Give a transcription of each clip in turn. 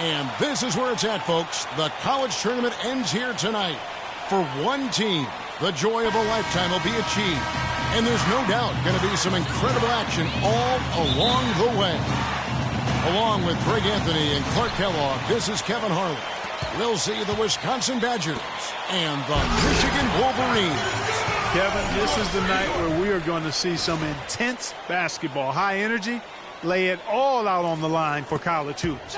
And this is where it's at, folks. The college tournament ends here tonight. For one team, the joy of a lifetime will be achieved. And there's no doubt going to be some incredible action all along the way. Along with Greg Anthony and Clark Kellogg, this is Kevin Harlan. We'll see the Wisconsin Badgers and the Michigan Wolverines. Kevin, this is the night where we are going to see some intense basketball. High energy, lay it all out on the line for college hoops.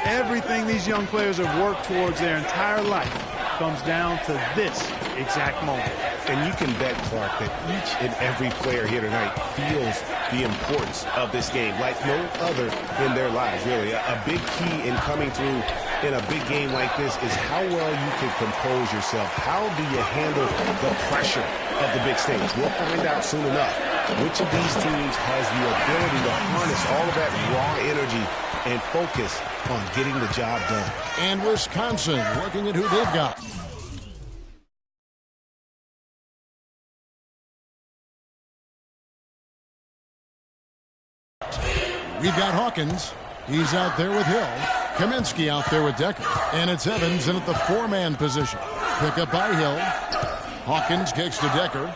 Everything these young players have worked towards their entire life comes down to this exact moment. And you can bet, Clark, that each and every player here tonight feels the importance of this game like no other in their lives, really. A big key in coming through in a big game like this is how well you can compose yourself. How do you handle the pressure of the big stage? We'll find out soon enough which of these teams has the ability to harness all of that raw energy and focus on getting the job done. And Wisconsin looking at who they've got. We've got Hawkins. He's out there with Hill. Kaminsky out there with Decker. And it's Evans in at the four-man position. Pick up by Hill. Hawkins kicks to Decker.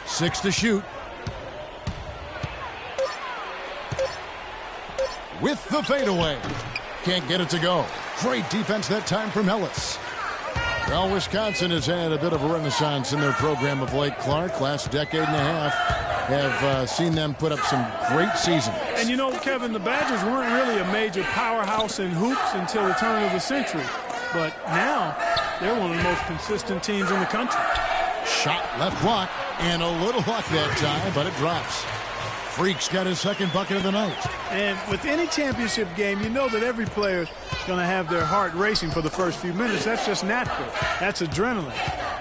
Six to shoot. With the fadeaway. Can't get it to go. Great defense that time from Ellis. Well, Wisconsin has had a bit of a renaissance in their program of late, Clark. Last decade and a half have seen them put up some great seasons. And you know, Kevin, the Badgers weren't really a major powerhouse in hoops until the turn of the century. But now, they're one of the most consistent teams in the country. Shot left block, and a little luck that time, but it drops. Freak's got his second bucket of the night. And with any championship game, you know that every player's going to have their heart racing for the first few minutes. That's just natural. That's adrenaline.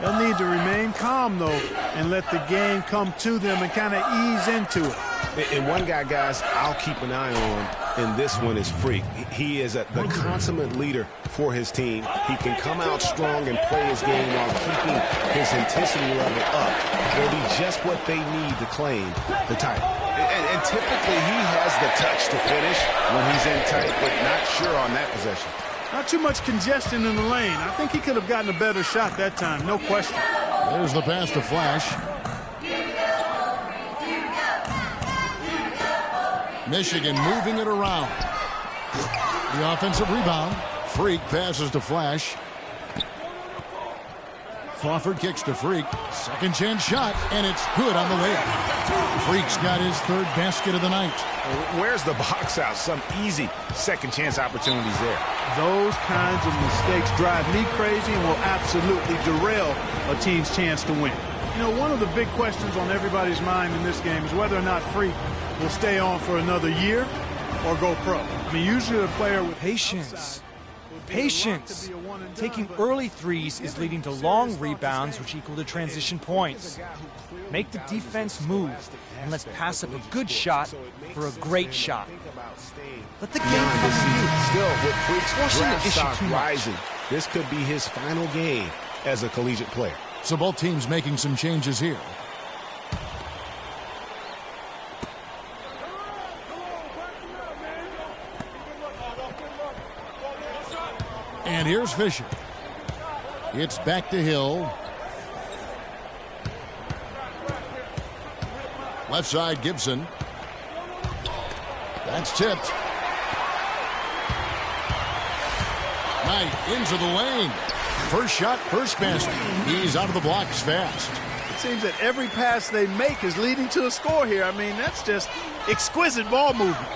They'll need to remain calm, though, and let the game come to them and kind of ease into it. And one guy, guys, I'll keep an eye on in this one is Freak. He is the consummate leader for his team. He can come out strong and play his game while keeping his intensity level up. It'll be just what they need to claim the title. And typically he has the touch to finish when he's in tight, but not sure on that possession. Not too much congestion in the lane. I think he could have gotten a better shot that time, no question. There's the pass to Flash. Michigan moving it around. The offensive rebound. Freak passes to Flash. Crawford kicks to Freak. Second chance shot, and it's good on the layup. Freak's got his third basket of the night. Where's the box out? Some easy second chance opportunities there. Those kinds of mistakes drive me crazy and will absolutely derail a team's chance to win. You know, one of the big questions on everybody's mind in this game is whether or not Freak will stay on for another year or go pro. I mean, usually a player with patience. Patience. Taking early threes is leading to long rebounds, which equal to transition points. Make the defense move, and let's pass up a good shot for a great shot. Let the game come to you. Still, with Freak's Forcing the draft issue stock too much. rising, this could be his final game as a collegiate player. So both teams making some changes here. And here's Fisher. It's back to Hill. Left side, Gibson. That's tipped. Knight into the lane. First shot, first basket. He's out of the blocks fast. It seems that every pass they make is leading to a score here. I mean, that's just exquisite ball movement.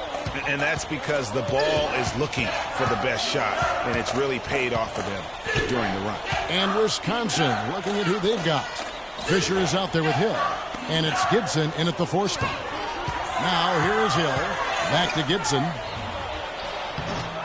And that's because the ball is looking for the best shot, and it's really paid off for them during the run. And Wisconsin looking at who they've got. Fisher is out there with Hill. And it's Gibson in at the 4 spot. Now here is Hill. Back to Gibson.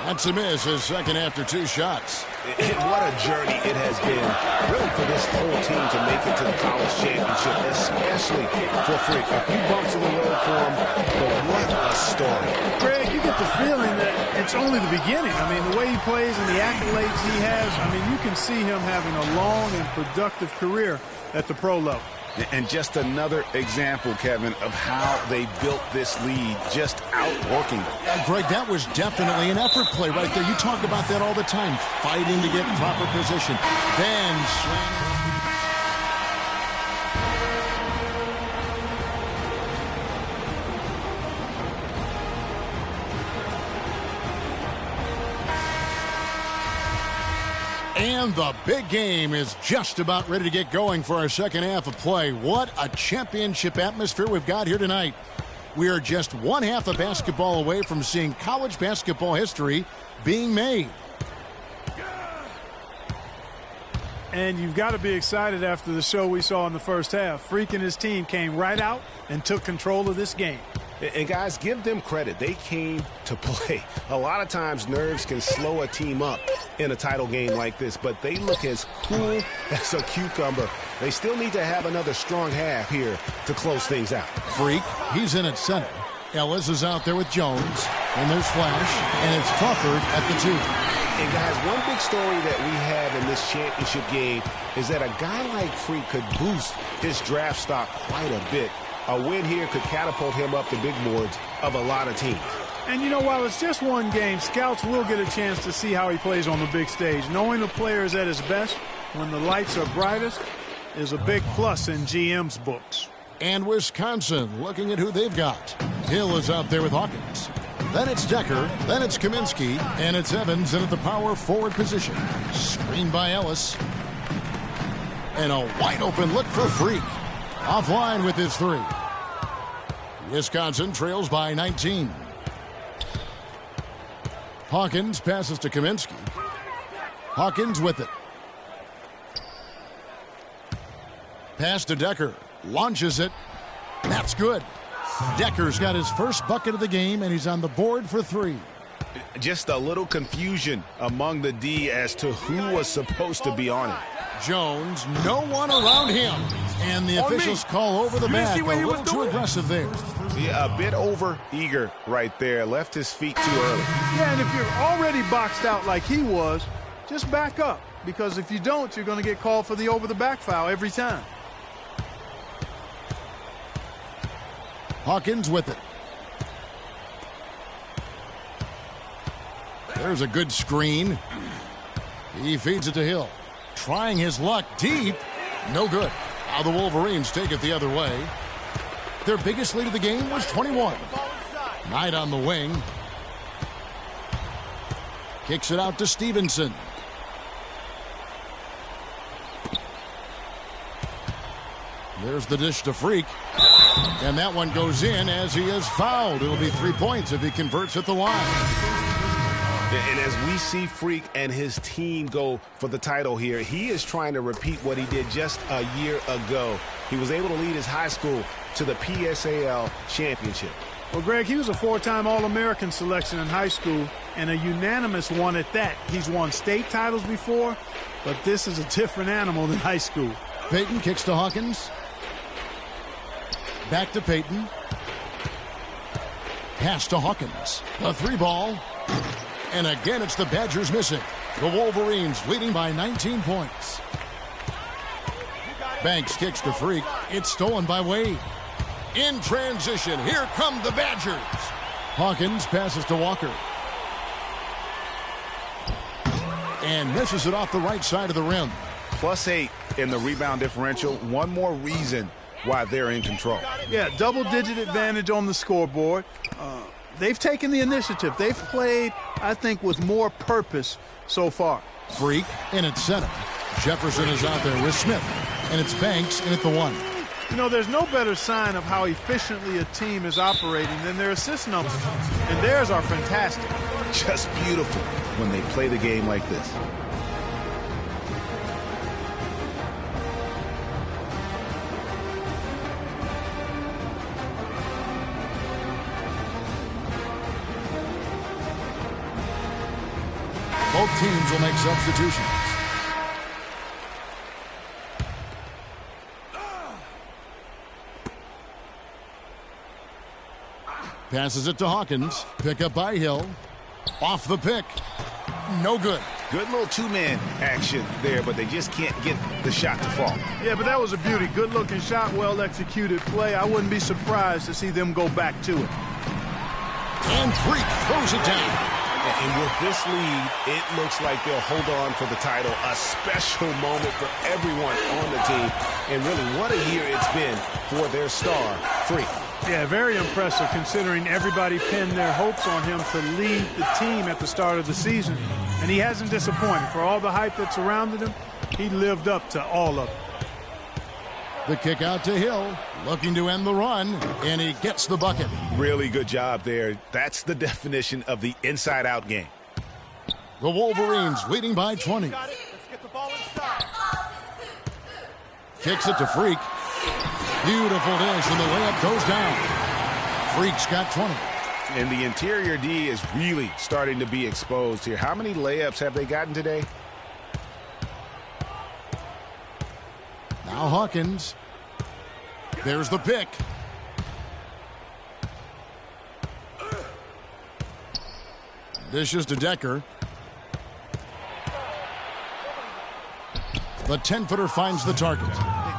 That's a miss, his second after 2 shots. And what a journey it has been, really, for this whole team to make it to the college championship, especially for Freak. A few bumps in the road for him, but what a story. Greg, you get the feeling that it's only the beginning. I mean, the way he plays and the accolades he has, I mean, you can see him having a long and productive career at the pro level. And just another example, Kevin, of how they built this lead, just outworking them. Greg, that was definitely an effort play right there. You talk about that all the time, fighting to get proper position. Then slamming. And the big game is just about ready to get going for our second half of play. What a championship atmosphere we've got here tonight. We are just one half of basketball away from seeing college basketball history being made. And you've got to be excited after the show we saw in the first half. Freak and his team came right out and took control of this game. And guys, give them credit. They came to play. A lot of times nerves can slow a team up in a title game like this, but they look as cool as a cucumber. They still need to have another strong half here to close things out. Freak, he's in at center. Ellis is out there with Jones. And there's Flash, and it's Crawford at the 2. And guys, one big story that we have in this championship game is that a guy like Freak could boost his draft stock quite a bit. A win here could catapult him up the big boards of a lot of teams. And you know, while it's just one game, scouts will get a chance to see how he plays on the big stage. Knowing the player is at his best when the lights are brightest is a big plus in GM's books. And Wisconsin looking at who they've got. Hill is out there with Hawkins. Then it's Decker, then it's Kaminsky, and it's Evans in at the power forward position. Screened by Ellis. And a wide open look for Freak. Offline with his 3. Wisconsin trails by 19. Hawkins passes to Kaminsky. Hawkins with it. Pass to Decker. Launches it. That's good. Decker's got his first bucket of the game, and he's on the board for 3. Just a little confusion among the D as to who was supposed to be on it. Jones, no one around him. And the officials call over the back. A little too aggressive there. Yeah, a bit over eager right there. Left his feet too early. Yeah, and if you're already boxed out like he was, just back up. Because if you don't, you're going to get called for the over-the-back foul every time. Hawkins with it. There's a good screen. He feeds it to Hill. Trying his luck deep. No good. Now the Wolverines take it the other way. Their biggest lead of the game was 21. Knight on the wing. Kicks it out to Stevenson. There's the dish to Freak. And that one goes in as he is fouled. It'll be 3 points if he converts at the line. And as we see Freak and his team go for the title here, he is trying to repeat what he did just a year ago. He was able to lead his high school to the PSAL championship. Well, Greg, he was a 4-time All-American selection in high school and a unanimous one at that. He's won state titles before, but this is a different animal than high school. Payton kicks to Hawkins. Back to Payton. Pass to Hawkins. The 3 ball. And again, it's the Badgers missing. The Wolverines leading by 19 points. Banks kicks to Freak. It's stolen by Wade. In transition, here come the Badgers. Hawkins passes to Walker. And misses it off the right side of the rim. +8 in the rebound differential. One more reason why they're in control. Yeah, double-digit advantage on the scoreboard. They've taken the initiative. They've played, I think, with more purpose so far. Freak in at center. Jefferson is out there with Smith. And it's Banks in at the 1. You know, there's no better sign of how efficiently a team is operating than their assist numbers. And theirs are fantastic. Just beautiful when they play the game like this. Both teams will make substitutions. Passes it to Hawkins. Pick up by Hill. Off the pick. No good. Good little two-man action there, but they just can't get the shot to fall. Yeah, but that was a beauty. Good-looking shot, well-executed play. I wouldn't be surprised to see them go back to it. And Freak throws it down. And with this lead, it looks like they'll hold on for the title. A special moment for everyone on the team. And really, what a year it's been for their star, Freak. Yeah, very impressive considering everybody pinned their hopes on him to lead the team at the start of the season. And he hasn't disappointed. For all the hype that surrounded him, he lived up to all of it. The kick out to Hill, looking to end the run, and he gets the bucket. Really good job there. That's the definition of the inside-out game. The Wolverines leading by 20. Let's get the ball inside. Kicks it to Freak. Beautiful dish, and the layup goes down. Freak's got 20. And the interior D is really starting to be exposed here. How many layups have they gotten today? Now Hawkins. There's the pick. Dishes to Decker. The 10-footer finds the target.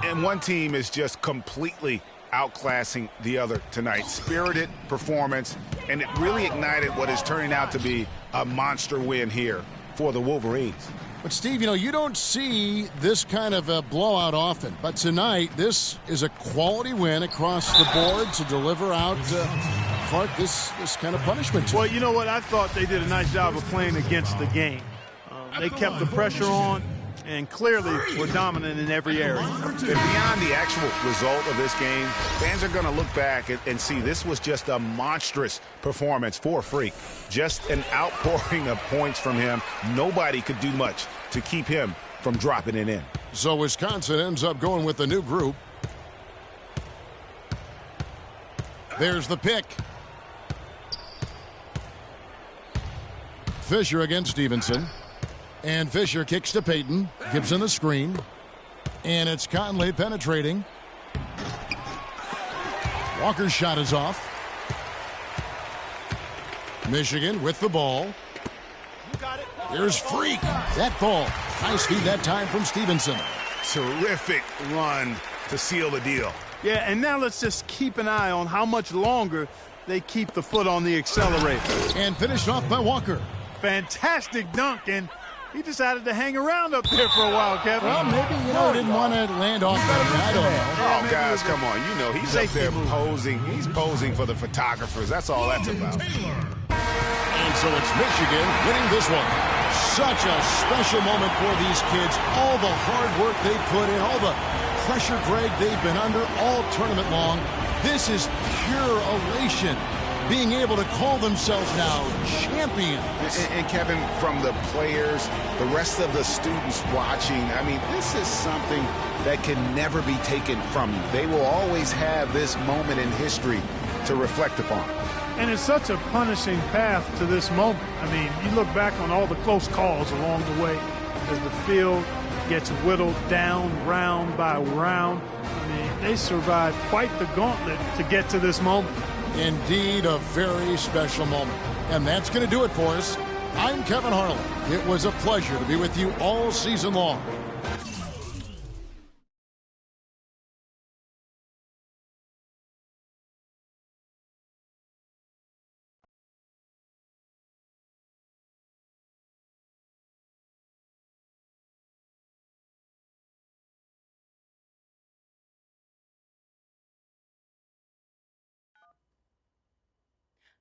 And one team is just completely outclassing the other tonight. Spirited performance, and it really ignited what is turning out to be a monster win here for the Wolverines. But, Steve, you know, you don't see this kind of a blowout often. But tonight, this is a quality win across the board to deliver out, Clark, this kind of punishment. Well, you know what? I thought they did a nice job of playing against the game. They kept the pressure on and clearly were dominant in every area. And beyond the actual result of this game, fans are going to look back and see this was just a monstrous performance for Freak. Just an outpouring of points from him. Nobody could do much to keep him from dropping it in. So Wisconsin ends up going with the new group. There's the pick. Fisher against Stevenson. And Fisher kicks to Payton. Gibson the screen. And it's Conley penetrating. Walker's shot is off. Michigan with the ball. Here's Freak. That ball. Nice feed that time from Stevenson. Terrific run to seal the deal. Yeah, and now let's just keep an eye on how much longer they keep the foot on the accelerator. And finished off by Walker. Fantastic dunk, and he decided to hang around up there for a while, Kevin. Well, maybe, didn't want to land off there. I don't know. Oh, guys, come on. You know, he's up there posing. He's posing for the photographers. That's all that's about. And so it's Michigan winning this one. Such a special moment for these kids. All the hard work they put in, all the pressure, Greg, they've been under all tournament long. This is pure elation. Being able to call themselves now champions. And Kevin, from the players, the rest of the students watching, I mean, this is something that can never be taken from you. They will always have this moment in history to reflect upon. And it's such a punishing path to this moment. I mean, you look back on all the close calls along the way as the field gets whittled down round by round. I mean, they survived quite the gauntlet to get to this moment. Indeed, a very special moment. And that's going to do it for us. I'm Kevin Harlan. It was a pleasure to be with you all season long.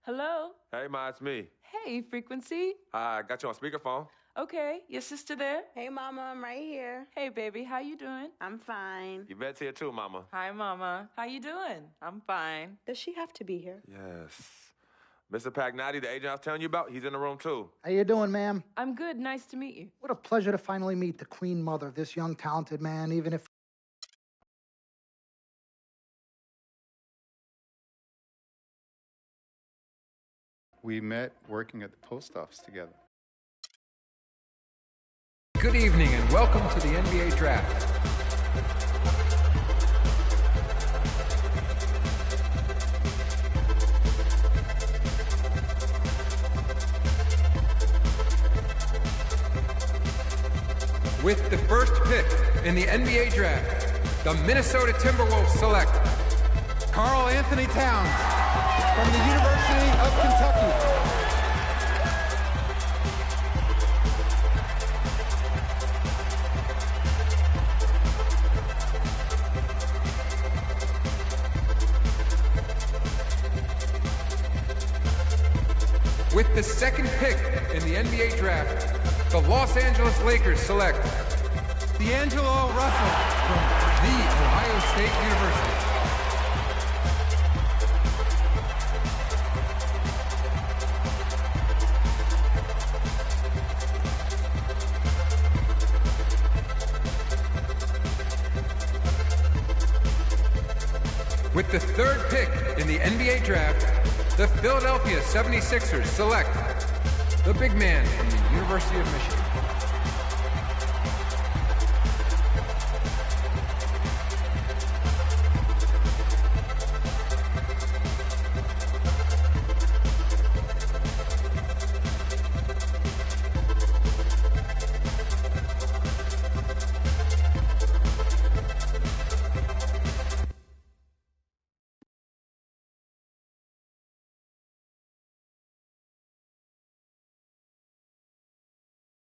Hello? Hey, Ma, it's me. Hey, Frequency. I got you on speakerphone. Okay, your sister there? Hey, Mama, I'm right here. Hey, baby, how you doing? I'm fine. Yvette's here too, Mama. Hi, Mama. How you doing? I'm fine. Does she have to be here? Yes. Mr. Pagnotti, the agent I was telling you about, he's in the room too. How you doing, ma'am? I'm good. Nice to meet you. What a pleasure to finally meet the queen mother of this young, talented man, even if... We met working at the post office together. Good evening and welcome to the NBA Draft. With the first pick in the NBA draft, the Minnesota Timberwolves select Karl Anthony Towns from the University of Kentucky. With the second pick in the NBA draft, the Los Angeles Lakers select D'Angelo Russell from The Ohio State University. With the third pick in the NBA draft, the Philadelphia 76ers select the big man from the University of Michigan.